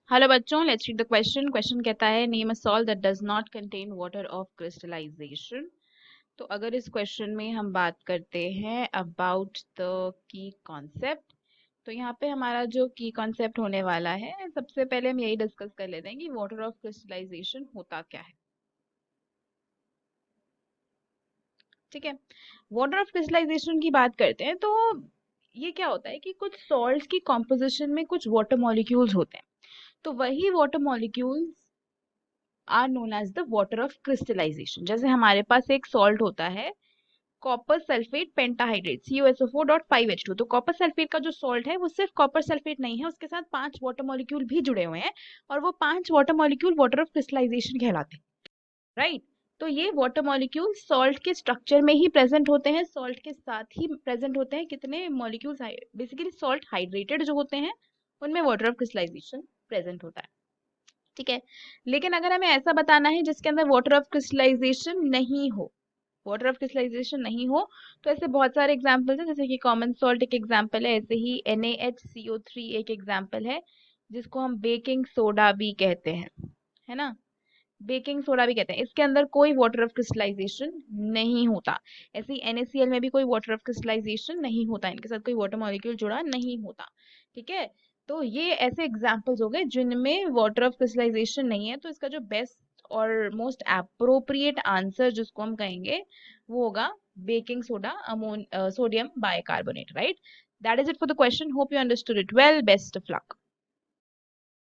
Hello बच्चों, let's read the question. Question कहता है name a salt that does not contain water of crystallization. तो अगर इस क्वेश्चन में हम बात करते हैं अबाउट द की कॉन्सेप्ट, तो यहाँ पे हमारा जो की कॉन्सेप्ट होने वाला है, सबसे पहले हम यही डिस्कस कर लेते हैं कि वाटर ऑफ क्रिस्टलाइजेशन होता क्या है। ठीक है, वाटर ऑफ क्रिस्टलाइजेशन की बात करते हैं तो ये क्या होता है कि कुछ सॉल्ट्स की कॉम्पोजिशन में कुछ वाटर मॉलिक्यूल्स होते हैं। तो वही water molecules are known as the water of crystallization. जैसे हमारे पास एक सॉल्ट होता है कॉपर सल्फेट पेंटाहाइड्रेट CuSO4.5H2। तो कॉपर सल्फेट का जो सॉल्ट है वो सिर्फ कॉपर सल्फेट नहीं है, उसके साथ 5 वाटर मॉलिक्यूल भी जुड़े हुए हैं और वो 5 water molecule water of crystallization कहलाते हैं। राइट, तो ये वाटर मॉलिक्यूल सॉल्ट के स्ट्रक्चर में ही प्रेजेंट होते हैं, सॉल्ट के साथ ही प्रेजेंट होते हैं कितने मॉलिक्यूल्स, बेसिकली सॉल्ट हाइड्रेटेड जो होते हैं उनमें वाटर ऑफ क्रिस्टलाइजेशन प्रेजेंट होता है। ठीक है, लेकिन अगर हमें ऐसा बताना है जिसके अंदर वाटर ऑफ क्रिस्टलाइजेशन नहीं हो, वाटर ऑफ क्रिस्टलाइजेशन नहीं हो, तो ऐसे बहुत सारे एग्जांपल्स हैं। जैसे कि कॉमन सॉल्ट एक एग्जांपल है, ऐसे ही NaHCO3 एक एग्जांपल है, जिसको हम बेकिंग सोडा भी कहते हैं, है ना। बेकिंग सोडा भी कहते हैं, इसके अंदर कोई वाटर ऑफ क्रिस्टलाइजेशन नहीं होता। ऐसे ही NaCl में भी कोई वाटर ऑफ क्रिस्टलाइजेशन नहीं होता, इनके साथ कोई वाटर मॉलिक्यूल जुड़ा नहीं होता। ठीक है, तो ये ऐसे एग्जांपल्स हो गए जिनमें वाटर ऑफ क्रिस्टलाइजेशन नहीं है। तो इसका जो बेस्ट और मोस्ट अप्रोप्रिएट आंसर जिसको हम कहेंगे वो होगा baking soda, sodium bicarbonate. Right, that is it for the question. Hope you understood it well. Best of luck.